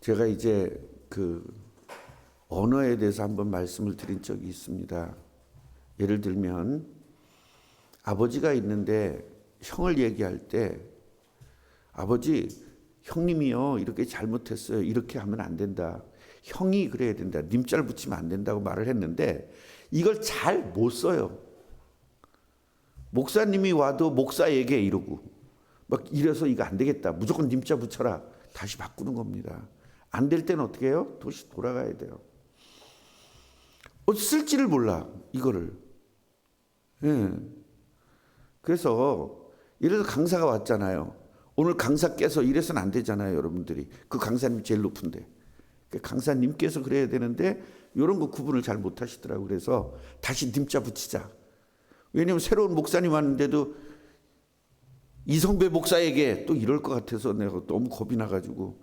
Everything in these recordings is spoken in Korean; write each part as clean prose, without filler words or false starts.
제가 이제 그 언어에 대해서 한번 말씀을 드린 적이 있습니다. 예를 들면 아버지가 있는데 형을 얘기할 때 아버지, 형님이요 이렇게 잘못했어요, 이렇게 하면 안 된다, 형이 그래야 된다, 님자를 붙이면 안 된다고 말을 했는데 이걸 잘 못 써요. 목사님이 와도 목사에게 이러고 막 이래서 이거 안 되겠다, 무조건 님자 붙여라, 다시 바꾸는 겁니다. 안 될 때는 어떻게 해요? 다시 돌아가야 돼요. 쓸지를 몰라 이거를. 예. 그래서 이래서 강사가 왔잖아요. 오늘 강사께서 이래서는 안 되잖아요, 여러분들이. 그 강사님 제일 높은데. 강사님께서 그래야 되는데 이런 거 구분을 잘 못하시더라고요. 그래서 다시 님자 붙이자. 왜냐하면 새로운 목사님 왔는데도 이성배 목사에게 또 이럴 것 같아서 내가 너무 겁이 나가지고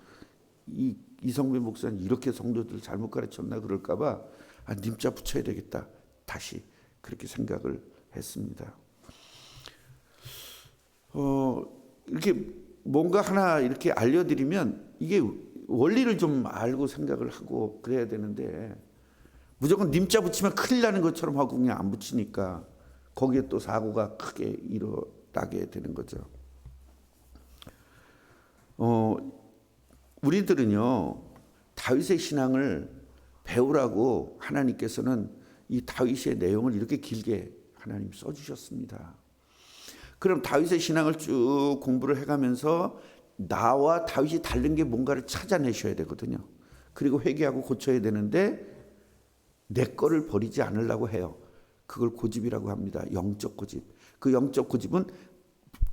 이성배 목사님 이렇게 성도들 잘못 가르쳤나 그럴까 봐 님자 붙여야 되겠다, 다시 그렇게 생각을 했습니다. 이렇게 뭔가 하나 이렇게 알려드리면 이게 원리를 좀 알고 생각을 하고 그래야 되는데 무조건 님자 붙이면 큰일 나는 것처럼 하고 그냥 안 붙이니까 거기에 또 사고가 크게 일어나게 되는 거죠. 우리들은요, 다윗의 신앙을 배우라고 하나님께서는 이 다윗의 내용을 이렇게 길게 하나님 써주셨습니다. 그럼 다윗의 신앙을 쭉 공부를 해가면서 나와 다윗이 다른 게 뭔가를 찾아내셔야 되거든요. 그리고 회개하고 고쳐야 되는데 내 거를 버리지 않으려고 해요. 그걸 고집이라고 합니다. 영적 고집. 그 영적 고집은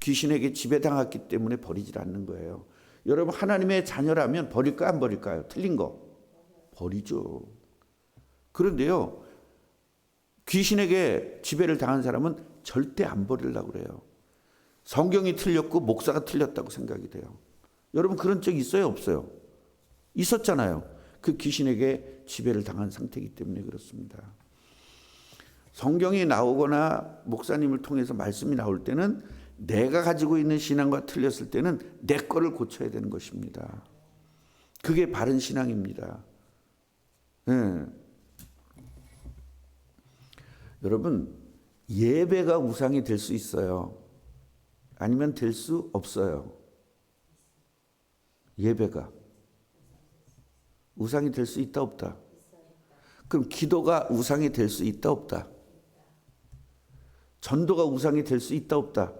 귀신에게 지배당했기 때문에 버리질 않는 거예요. 여러분, 하나님의 자녀라면 버릴까요, 안 버릴까요? 틀린 거 버리죠. 그런데요, 귀신에게 지배를 당한 사람은 절대 안 버리려고 그래요. 성경이 틀렸고 목사가 틀렸다고 생각이 돼요. 여러분, 그런 적 있어요, 없어요? 있었잖아요. 그 귀신에게 지배를 당한 상태이기 때문에 그렇습니다. 성경이 나오거나 목사님을 통해서 말씀이 나올 때는 내가 가지고 있는 신앙과 틀렸을 때는 내 거를 고쳐야 되는 것입니다. 그게 바른 신앙입니다. 네. 여러분, 예배가 우상이 될 수 있어요. 아니면 될 수 없어요. 예배가 우상이 될 수 있다, 없다? 그럼 기도가 우상이 될 수 있다, 없다? 전도가 우상이 될 수 있다, 없다?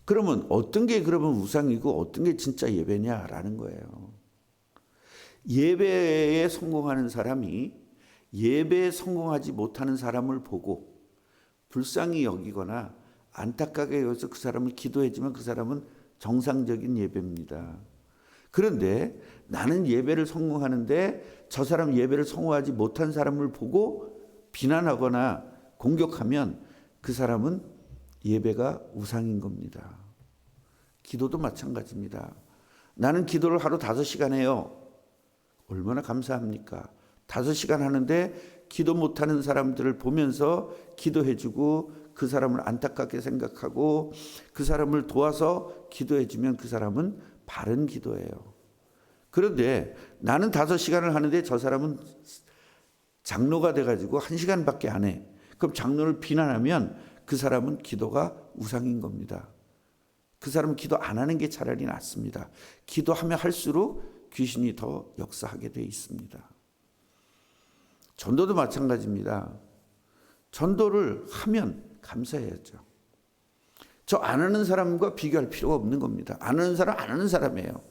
그러면 어떤 게 그러면 우상이고 어떤 게 진짜 예배냐라는 거예요. 예배에 성공하는 사람이 예배에 성공하지 못하는 사람을 보고 불쌍히 여기거나 안타깝게 여기서 그 사람을 기도해주면 그 사람은 정상적인 예배입니다. 그런데 나는 예배를 성공하는데 저 사람 예배를 성공하지 못한 사람을 보고 비난하거나 공격하면 그 사람은 예배가 우상인 겁니다. 기도도 마찬가지입니다. 나는 기도를 하루 5시간 해요. 얼마나 감사합니까? 5시간 하는데 기도 못하는 사람들을 보면서 기도해주고 그 사람을 안타깝게 생각하고 그 사람을 도와서 기도해주면 그 사람은 바른 기도예요. 그런데 나는 5시간을 하는데 저 사람은 장로가 돼가지고 1시간밖에 안 해. 그럼 장로를 비난하면 그 사람은 기도가 우상인 겁니다. 그 사람은 기도 안 하는 게 차라리 낫습니다. 기도하면 할수록 귀신이 더 역사하게 돼 있습니다. 전도도 마찬가지입니다. 전도를 하면 감사해야죠. 저 안 하는 사람과 비교할 필요가 없는 겁니다. 안 하는 사람 안 하는 사람이에요.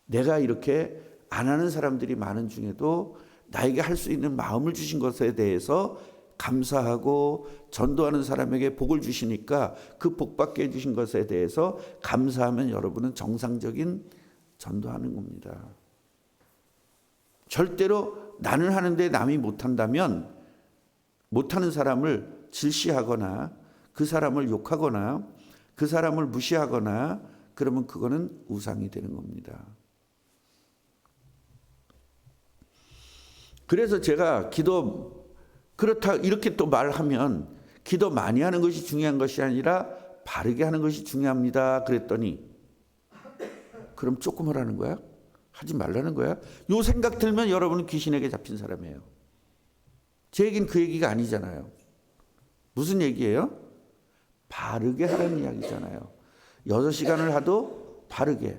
내가 이렇게 안 하는 사람들이 많은 중에도 나에게 할 수 있는 마음을 주신 것에 대해서 감사하고 전도하는 사람에게 복을 주시니까 그 복 받게 해주신 것에 대해서 감사하면 여러분은 정상적인 전도하는 겁니다. 절대로 나는 하는데 남이 못한다면 못하는 사람을 질시하거나 그 사람을 욕하거나 그 사람을 무시하거나 그러면 그거는 우상이 되는 겁니다. 그래서 제가 기도 그렇다 이렇게 또 말하면 기도 많이 하는 것이 중요한 것이 아니라 바르게 하는 것이 중요합니다. 그랬더니 그럼 조금 하라는 거야? 하지 말라는 거야. 요 생각 들면 여러분은 귀신에게 잡힌 사람이에요. 제 얘기는 그 얘기가 아니잖아요. 무슨 얘기예요? 바르게 하라는 이야기잖아요. 6시간을 하도 바르게,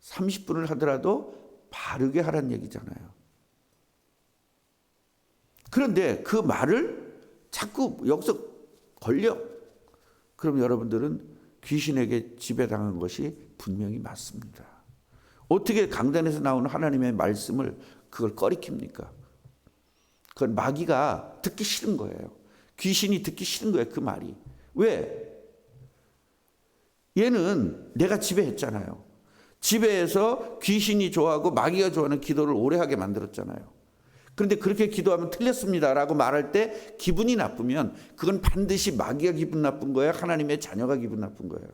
30분을 하더라도 바르게 하라는 얘기잖아요. 그런데 그 말을 자꾸 여기서 걸려. 그럼 여러분들은 귀신에게 지배당한 것이 분명히 맞습니다. 어떻게 강단에서 나오는 하나님의 말씀을 그걸 꺼리킵니까? 그건 마귀가 듣기 싫은 거예요. 귀신이 듣기 싫은 거예요. 그 말이. 왜? 얘는 내가 지배했잖아요. 지배해서 귀신이 좋아하고 마귀가 좋아하는 기도를 오래 하게 만들었잖아요. 그런데 그렇게 기도하면 틀렸습니다라고 말할 때 기분이 나쁘면 그건 반드시 마귀가 기분 나쁜 거예요? 하나님의 자녀가 기분 나쁜 거예요?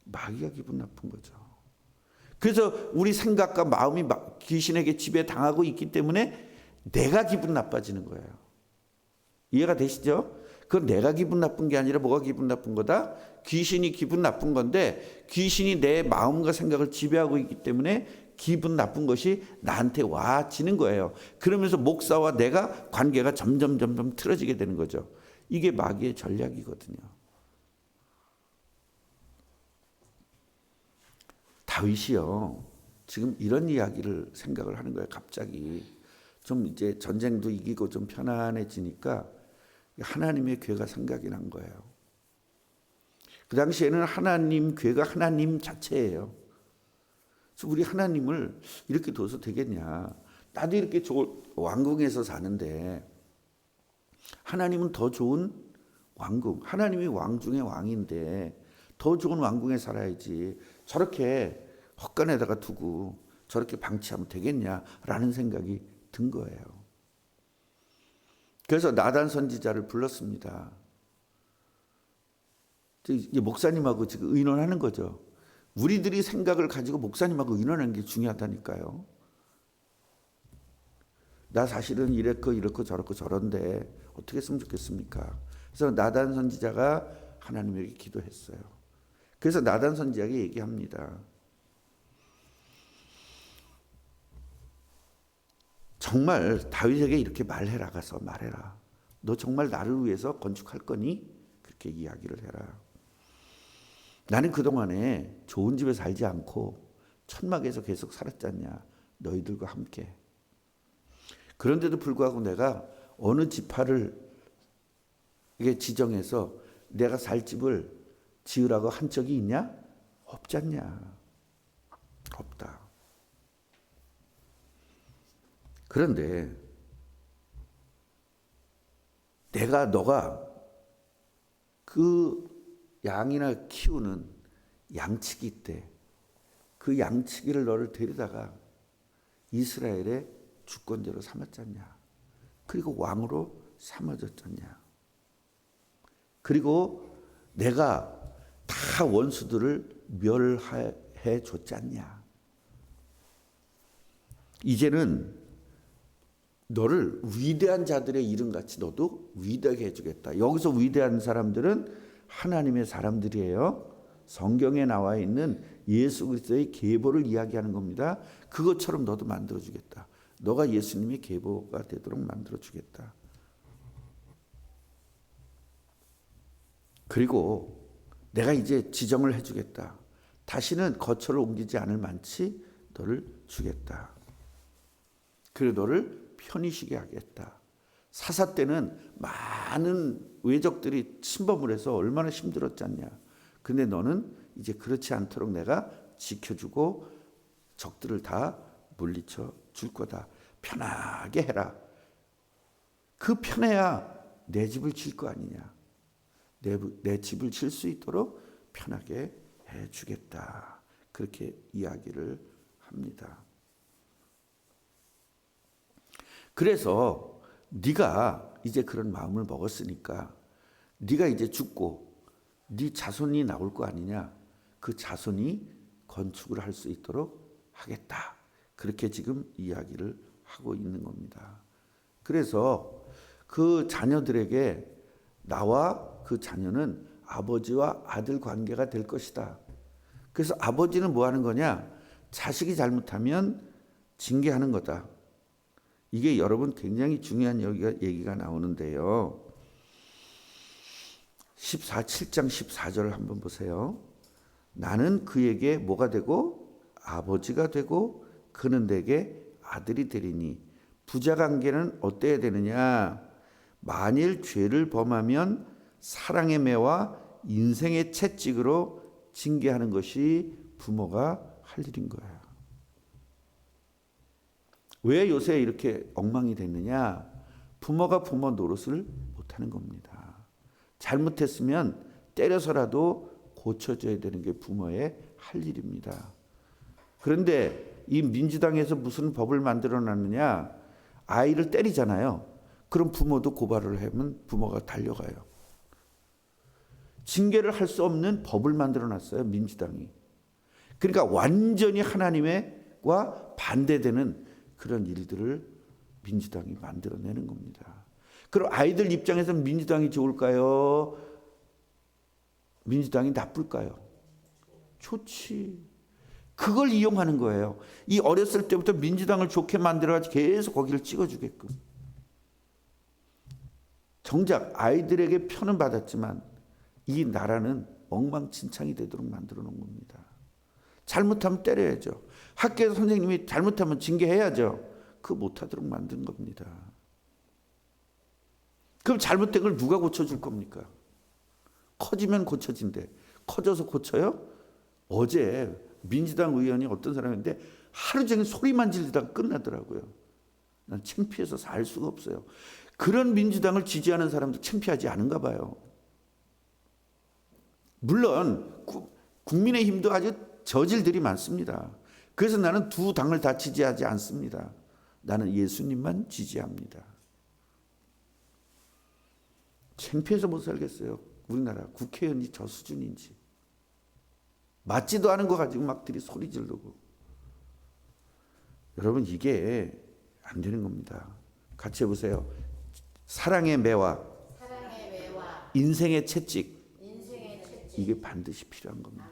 마귀가 기분 나쁜 거죠. 그래서 우리 생각과 마음이 귀신에게 지배당하고 있기 때문에 내가 기분 나빠지는 거예요. 이해가 되시죠? 그건 내가 기분 나쁜 게 아니라 뭐가 기분 나쁜 거다? 귀신이 기분 나쁜 건데 귀신이 내 마음과 생각을 지배하고 있기 때문에 기분 나쁜 것이 나한테 와지는 거예요. 그러면서 목사와 내가 관계가 점점 틀어지게 되는 거죠. 이게 마귀의 전략이거든요. 다윗이요. 지금 이런 이야기를 생각을 하는 거예요. 갑자기 좀 이제 전쟁도 이기고 좀 편안해지니까 하나님의 괴가 생각이 난 거예요. 그 당시에는 하나님 괴가 하나님 자체예요. 그래서 우리 하나님을 이렇게 둬서 되겠냐. 나도 이렇게 왕궁에서 사는데 하나님은 더 좋은 왕궁, 하나님이 왕 중에 왕인데 더 좋은 왕궁에 살아야지 저렇게 헛간에다가 두고 저렇게 방치하면 되겠냐라는 생각이 든 거예요. 그래서 나단 선지자를 불렀습니다. 이제 목사님하고 지금 의논하는 거죠. 우리들이 생각을 가지고 목사님하고 의논하는 게 중요하다니까요. 나 사실은 이렇고 저렇고 저런데 어떻게 했으면 좋겠습니까? 그래서 나단 선지자가 하나님에게 기도했어요. 그래서 나단 선지자에게 얘기합니다. 정말 다윗에게 이렇게 말해라. 가서 말해라. 너 정말 나를 위해서 건축할 거니? 그렇게 이야기를 해라. 나는 그동안에 좋은 집에 살지 않고 천막에서 계속 살았잖냐. 너희들과 함께. 그런데도 불구하고 내가 어느 지파를 이게 지정해서 내가 살 집을 지으라고 한 적이 있냐? 없잖냐. 없다. 그런데 너가 그 양이나 키우는 양치기 때 그 양치기를 너를 데리다가 이스라엘의 주권자로 삼았잖냐. 그리고 왕으로 삼아졌잖냐. 그리고 내가 다 원수들을 멸해 줬잖냐. 이제는 너를 위대한 자들의 이름같이 너도 위대하게 해주겠다. 여기서 위대한 사람들은 하나님의 사람들이에요. 성경에 나와 있는 예수 그리스도의 계보를 이야기하는 겁니다. 그것처럼 너도 만들어주겠다. 너가 예수님의 계보가 되도록 만들어주겠다. 그리고 내가 이제 지정을 해주겠다. 다시는 거처를 옮기지 않을 만치 너를 주겠다. 그리고 너를 편히 쉬게 하겠다. 사사 때는 많은 외적들이 침범을 해서 얼마나 힘들었잖냐. 근데 너는 이제 그렇지 않도록 내가 지켜주고 적들을 다 물리쳐 줄 거다. 편하게 해라. 그 편해야 내 집을 질 거 아니냐. 내 집을 질 수 있도록 편하게 해주겠다. 그렇게 이야기를 합니다. 그래서 네가 이제 그런 마음을 먹었으니까 네가 이제 죽고 네 자손이 나올 거 아니냐. 그 자손이 건축을 할 수 있도록 하겠다. 그렇게 지금 이야기를 하고 있는 겁니다. 그래서 그 자녀들에게 나와 그 자녀는 아버지와 아들 관계가 될 것이다. 그래서 아버지는 뭐 하는 거냐? 자식이 잘못하면 징계하는 거다. 이게 여러분 굉장히 중요한 얘기가 나오는데요. 7장 14절을 한번 보세요. 나는 그에게 뭐가 되고 아버지가 되고 그는 내게 아들이 되리니 부자 관계는 어때야 되느냐? 만일 죄를 범하면 사랑의 매와 인생의 채찍으로 징계하는 것이 부모가 할 일인 거예요. 왜 요새 이렇게 엉망이 됐느냐? 부모가 부모 노릇을 못하는 겁니다. 잘못했으면 때려서라도 고쳐줘야 되는 게 부모의 할 일입니다. 그런데 이 민주당에서 무슨 법을 만들어 놨느냐? 아이를 때리잖아요. 그럼 부모도 고발을 하면 부모가 달려가요. 징계를 할 수 없는 법을 만들어 놨어요, 민주당이. 그러니까 완전히 하나님과 반대되는 그런 일들을 민주당이 만들어내는 겁니다. 그럼 아이들 입장에서는 민주당이 좋을까요? 민주당이 나쁠까요? 좋지. 그걸 이용하는 거예요. 이 어렸을 때부터 민주당을 좋게 만들어가지고 계속 거기를 찍어주게끔. 정작 아이들에게 편은 받았지만 이 나라는 엉망진창이 되도록 만들어 놓은 겁니다. 잘못하면 때려야죠. 학교에서 선생님이 잘못하면 징계해야죠. 그거 못하도록 만든 겁니다. 그럼 잘못된 걸 누가 고쳐줄 겁니까? 커지면 고쳐진대. 커져서 고쳐요? 어제 민주당 의원이 어떤 사람인데 하루 종일 소리만 지르다가 끝나더라고요. 난 창피해서 살 수가 없어요. 그런 민주당을 지지하는 사람도 창피하지 않은가 봐요. 물론 국민의힘도 아주 저질들이 많습니다. 그래서 나는 두 당을 다 지지하지 않습니다. 나는 예수님만 지지합니다. 창피해서 못 살겠어요. 우리나라 국회의원이 저 수준인지. 맞지도 않은 거 가지고 막들이 소리 지르고. 여러분 이게 안 되는 겁니다. 같이 해보세요. 사랑의 매와 인생의 채찍. 이게 반드시 필요한 겁니다.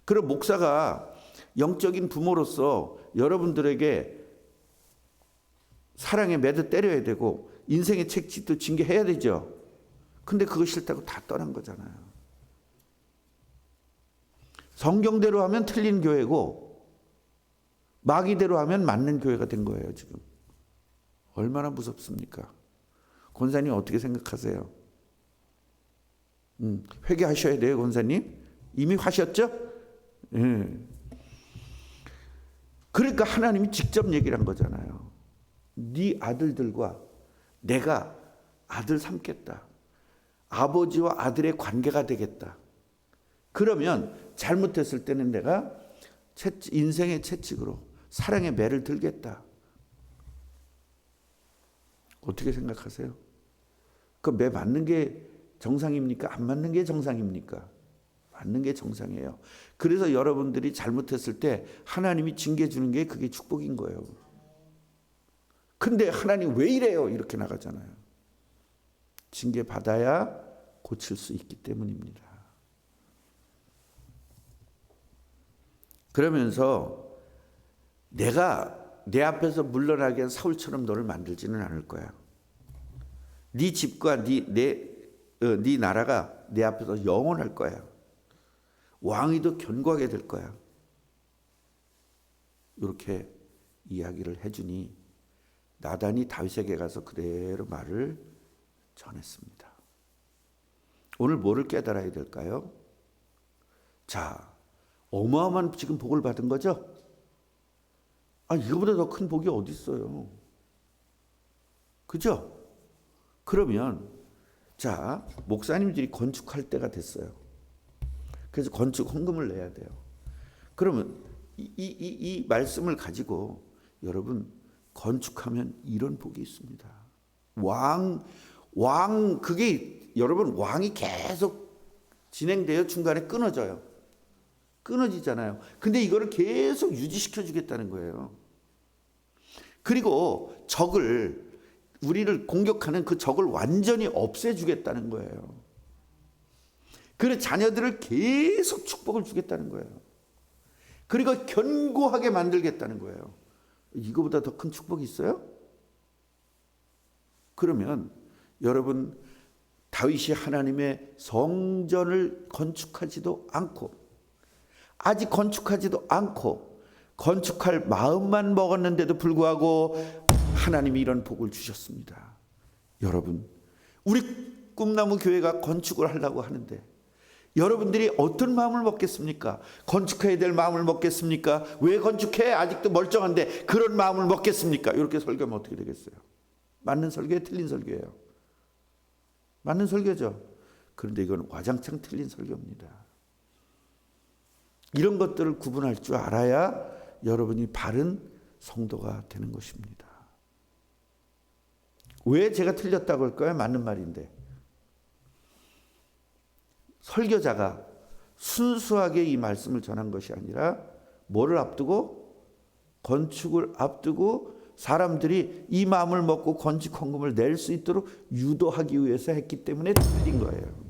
그럼 목사가 영적인 부모로서 여러분들에게 사랑의 매도 때려야 되고 인생의 채찍도 징계해야 되죠. 근데 그거 싫다고 다 떠난 거잖아요. 성경대로 하면 틀린 교회고 마귀대로 하면 맞는 교회가 된 거예요, 지금. 얼마나 무섭습니까? 권사님 어떻게 생각하세요? 회개하셔야 돼요, 권사님. 이미 하셨죠? 그러니까 하나님이 직접 얘기를 한 거잖아요. 네 아들들과 내가 아들 삼겠다. 아버지와 아들의 관계가 되겠다. 그러면 잘못했을 때는 내가 인생의 채찍으로 사랑의 매를 들겠다. 어떻게 생각하세요? 그 매 맞는 게 정상입니까? 안 맞는 게 정상입니까? 맞는 게 정상이에요. 그래서 여러분들이 잘못했을 때 하나님이 징계 주는 게 그게 축복인 거예요. 근데 하나님 왜 이래요? 이렇게 나가잖아요. 징계 받아야 고칠 수 있기 때문입니다. 그러면서 내가 내 앞에서 물러나게 한 사울처럼 너를 만들지는 않을 거야. 네 집과 네 나라가 내 앞에서 영원할 거야. 왕위도 견고하게 될 거야. 이렇게 이야기를 해주니 나단이 다윗에게 가서 그대로 말을 전했습니다. 오늘 뭐를 깨달아야 될까요? 자, 어마어마한 지금 복을 받은 거죠? 이거보다 더 큰 복이 어디 있어요? 그죠? 그러면 자, 목사님들이 건축할 때가 됐어요. 그래서 건축 헌금을 내야 돼요. 그러면 이 말씀을 가지고 여러분 건축하면 이런 복이 있습니다. 그게 여러분 왕이 계속 진행돼요. 중간에 끊어져요. 끊어지잖아요. 근데 이거를 계속 유지시켜 주겠다는 거예요. 그리고 우리를 공격하는 그 적을 완전히 없애주겠다는 거예요. 그래서 자녀들을 계속 축복을 주겠다는 거예요. 그리고 견고하게 만들겠다는 거예요. 이거보다 더 큰 축복이 있어요? 그러면 여러분, 다윗이 하나님의 성전을 건축하지도 않고, 아직 건축하지도 않고 건축할 마음만 먹었는데도 불구하고 하나님이 이런 복을 주셨습니다. 여러분, 우리 꿈나무 교회가 건축을 하려고 하는데 여러분들이 어떤 마음을 먹겠습니까? 건축해야 될 마음을 먹겠습니까? 왜 건축해? 아직도 멀쩡한데 그런 마음을 먹겠습니까? 이렇게 설교하면 어떻게 되겠어요? 맞는 설교예요? 틀린 설교예요? 맞는 설교죠. 그런데 이건 와장창 틀린 설교입니다. 이런 것들을 구분할 줄 알아야 여러분이 바른 성도가 되는 것입니다. 왜 제가 틀렸다고 할까요? 맞는 말인데. 설교자가 순수하게 이 말씀을 전한 것이 아니라 뭐를 앞두고? 건축을 앞두고 사람들이 이 마음을 먹고 건축 헌금을 낼 수 있도록 유도하기 위해서 했기 때문에 틀린 거예요.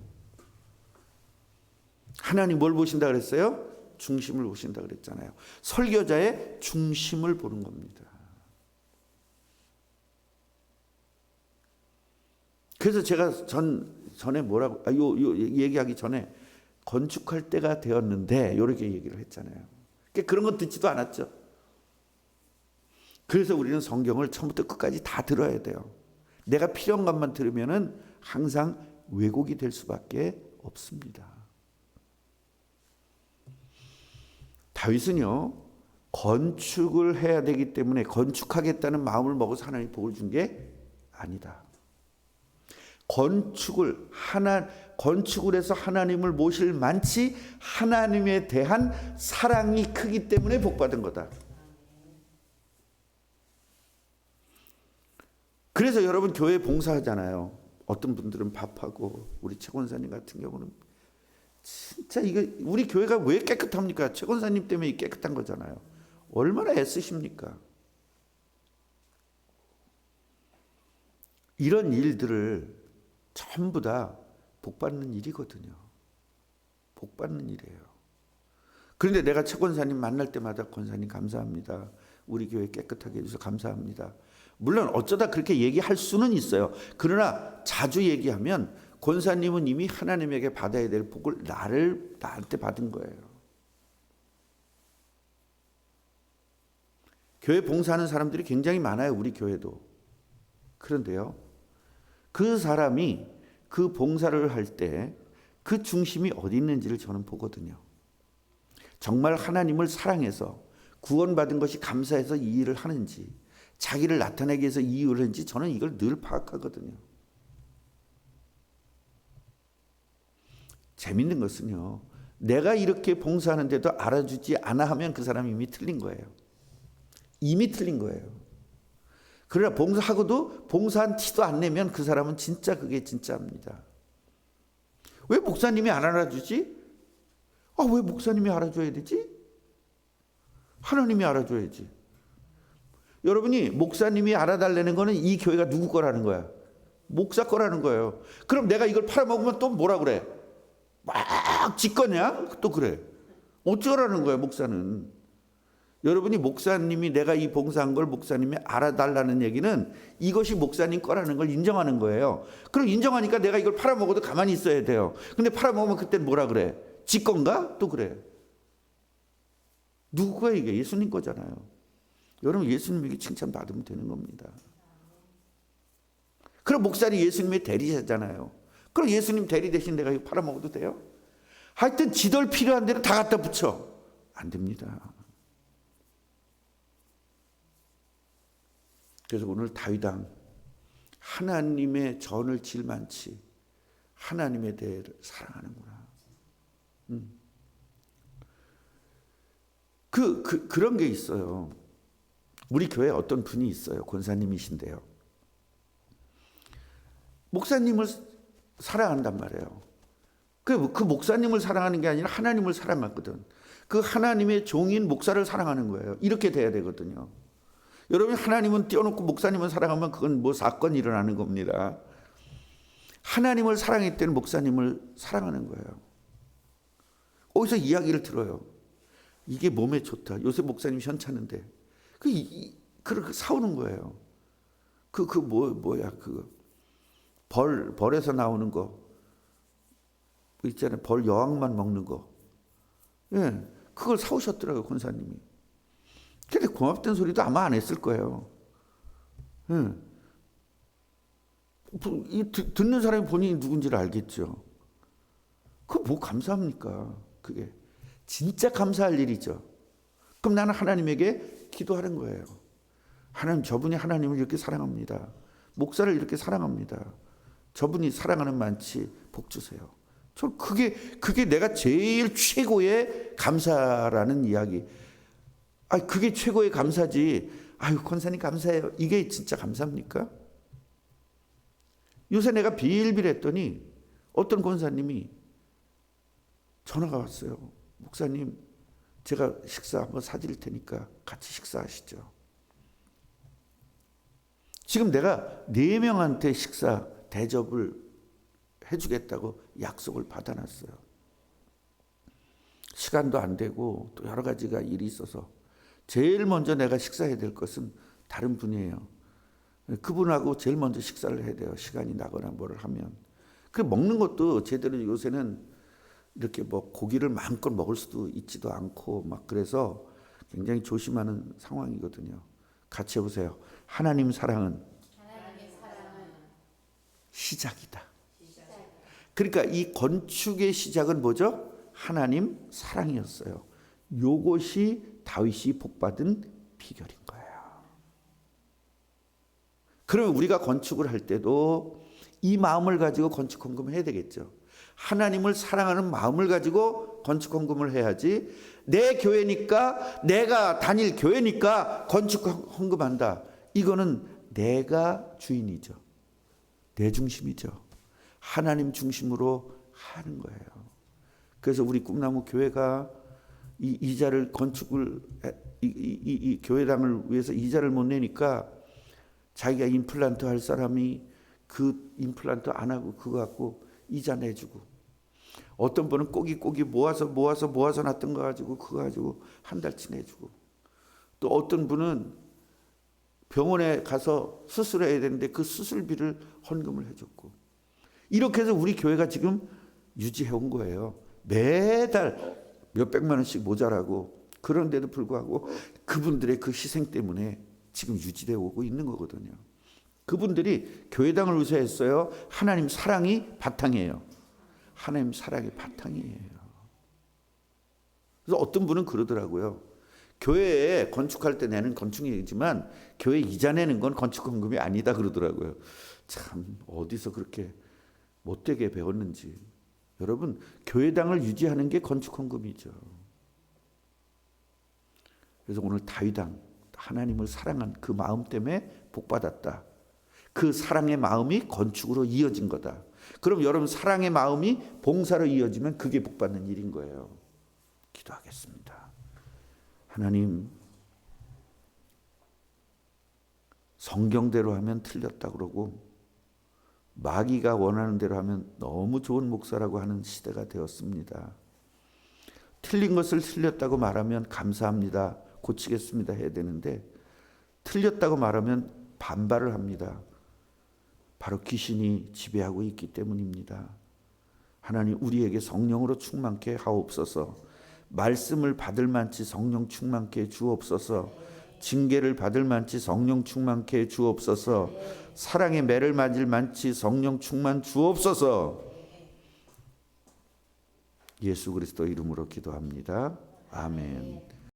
하나님 뭘 보신다 그랬어요? 중심을 보신다 그랬잖아요. 설교자의 중심을 보는 겁니다. 그래서 제가 전에 뭐라고 요 얘기하기 전에 건축할 때가 되었는데 이렇게 얘기를 했잖아요. 그런 거 듣지도 않았죠. 그래서 우리는 성경을 처음부터 끝까지 다 들어야 돼요. 내가 필요한 것만 들으면은 항상 왜곡이 될 수밖에 없습니다. 다윗은요, 건축을 해야 되기 때문에 건축하겠다는 마음을 먹어서 하나님이 복을 준 게 아니다. 건축을 해서 하나님을 모실 만치 하나님에 대한 사랑이 크기 때문에 복받은 거다. 그래서 여러분 교회 봉사하잖아요. 어떤 분들은 밥하고, 우리 최 권사님 같은 경우는 진짜 이거 우리 교회가 왜 깨끗합니까? 최 권사님 때문에 깨끗한 거잖아요. 얼마나 애쓰십니까? 이런 일들을 전부 다 복받는 일이거든요. 복받는 일이에요. 그런데 내가 최 권사님 만날 때마다 권사님 감사합니다. 우리 교회 깨끗하게 해주셔서 감사합니다. 물론 어쩌다 그렇게 얘기할 수는 있어요. 그러나 자주 얘기하면 권사님은 이미 하나님에게 받아야 될 복을 나한테 받은 거예요. 교회 봉사하는 사람들이 굉장히 많아요. 우리 교회도. 그런데요, 그 사람이 그 봉사를 할 때 그 중심이 어디 있는지를 저는 보거든요. 정말 하나님을 사랑해서 구원받은 것이 감사해서 이 일을 하는지, 자기를 나타내기 위해서 이 일을 하는지 저는 이걸 늘 파악하거든요. 재밌는 것은요, 내가 이렇게 봉사하는데도 알아주지 않아 하면 그 사람이 이미 틀린 거예요. 이미 틀린 거예요. 그러나 봉사하고도 봉사한 티도 안 내면 그 사람은 진짜 그게 진짜입니다. 왜 목사님이 안 알아주지? 왜 목사님이 알아줘야 되지? 하나님이 알아줘야지. 여러분이 목사님이 알아달라는 거는 이 교회가 누구 거라는 거야? 목사 거라는 거예요. 그럼 내가 이걸 팔아먹으면 또 뭐라 그래? 막 짓거냐? 또 그래. 어쩌라는 거야, 목사는. 여러분이 목사님이 내가 이 봉사한 걸 목사님이 알아달라는 얘기는 이것이 목사님 거라는 걸 인정하는 거예요. 그럼 인정하니까 내가 이걸 팔아먹어도 가만히 있어야 돼요. 근데 팔아먹으면 그때는 뭐라 그래? 지 건가? 또 그래. 누구 거야 이게? 예수님 거잖아요. 여러분 예수님에게 칭찬받으면 되는 겁니다. 그럼 목사님 예수님의 대리자잖아요. 그럼 예수님 대리 대신 내가 이거 팔아먹어도 돼요? 하여튼 지들 필요한 대로 다 갖다 붙여. 안 됩니다. 그래서 오늘 다윗왕 하나님의 전을 질만치 하나님에 대해 사랑하는구나. 그런 게 있어요. 우리 교회에 어떤 분이 있어요. 권사님이신데요. 목사님을 사랑한단 말이에요. 그 목사님을 사랑하는 게 아니라 하나님을 사랑하거든. 그 하나님의 종인 목사를 사랑하는 거예요. 이렇게 돼야 되거든요. 여러분 하나님은 띄워놓고 목사님을 사랑하면 그건 뭐 사건이 일어나는 겁니다. 하나님을 사랑할 때는 목사님을 사랑하는 거예요. 어디서 이야기를 들어요. 이게 몸에 좋다. 요새 목사님 현찮은데 그렇게 사오는 거예요. 뭐야 벌에서 나오는 거 있잖아요. 벌 여왕만 먹는 거. 예, 그걸 사오셨더라고요, 권사님이. 근데 고맙다는 소리도 아마 안 했을 거예요. 예. 듣는 사람이 본인이 누군지를 알겠죠. 그거 뭐 감사합니까? 그게 진짜 감사할 일이죠. 그럼 나는 하나님에게 기도하는 거예요. 하나님, 저분이 하나님을 이렇게 사랑합니다. 목사를 이렇게 사랑합니다. 저분이 사랑하는 만치 복 주세요. 저 그게 내가 제일 최고의 감사라는 이야기. 그게 최고의 감사지. 아유, 권사님 감사해요. 이게 진짜 감사입니까? 요새 내가 빌빌했더니 어떤 권사님이 전화가 왔어요. 목사님, 제가 식사 한번 사드릴 테니까 같이 식사하시죠. 지금 내가 4명한테 식사 대접을 해주겠다고 약속을 받아놨어요. 시간도 안 되고 또 여러 가지가 일이 있어서 제일 먼저 내가 식사해야 될 것은 다른 분이에요. 그분하고 제일 먼저 식사를 해야 돼요. 시간이 나거나 뭐를 하면. 그 먹는 것도 제대로 요새는 이렇게 뭐 고기를 마음껏 먹을 수도 있지도 않고 막 그래서 굉장히 조심하는 상황이거든요. 같이 해보세요. 하나님 사랑은 시작이다. 그러니까 이 건축의 시작은 뭐죠? 하나님 사랑이었어요. 요것이 다윗이 복받은 비결인 거예요. 그러면 우리가 건축을 할 때도 이 마음을 가지고 건축 헌금을 해야 되겠죠. 하나님을 사랑하는 마음을 가지고 건축 헌금을 해야지 내 교회니까 내가 다닐 교회니까 건축 헌금한다. 이거는 내가 주인이죠. 내 중심이죠. 하나님 중심으로 하는 거예요. 그래서 우리 꿈나무 교회가 이 이자를 건축을 이 교회당을 위해서 이자를 못 내니까 자기가 임플란트 할 사람이 그 임플란트 안 하고 그거 갖고 이자 내주고, 어떤 분은 꼬기 모아서 놨던 거 가지고 그거 가지고 한 달치 내주고, 또 어떤 분은 병원에 가서 수술해야 되는데 그 수술비를 헌금을 해줬고, 이렇게 해서 우리 교회가 지금 유지해 온 거예요. 매달 몇백만 원씩 모자라고. 그런데도 불구하고 그분들의 그 희생 때문에 지금 유지되어 오고 있는 거거든요. 그분들이 교회당을 위해서 했어요. 하나님 사랑이 바탕이에요. 하나님 사랑이 바탕이에요. 그래서 어떤 분은 그러더라고요. 교회에 건축할 때 내는 건축이지만 교회 이자 내는 건 건축헌금이 아니다 그러더라고요. 참 어디서 그렇게 못되게 배웠는지. 여러분, 교회당을 유지하는 게 건축헌금이죠. 그래서 오늘 다윗당, 하나님을 사랑한 그 마음 때문에 복받았다. 그 사랑의 마음이 건축으로 이어진 거다. 그럼 여러분, 사랑의 마음이 봉사로 이어지면 그게 복받는 일인 거예요. 기도하겠습니다. 하나님, 성경대로 하면 틀렸다 그러고 마귀가 원하는 대로 하면 너무 좋은 목사라고 하는 시대가 되었습니다. 틀린 것을 틀렸다고 말하면 감사합니다, 고치겠습니다 해야 되는데, 틀렸다고 말하면 반발을 합니다. 바로 귀신이 지배하고 있기 때문입니다. 하나님, 우리에게 성령으로 충만케 하옵소서. 말씀을 받을 만치 성령 충만케 주옵소서. 징계를 받을 만치 성령 충만케 주옵소서. 사랑의 매를 맞을 만치 성령 충만 주옵소서. 예수 그리스도 이름으로 기도합니다. 아멘.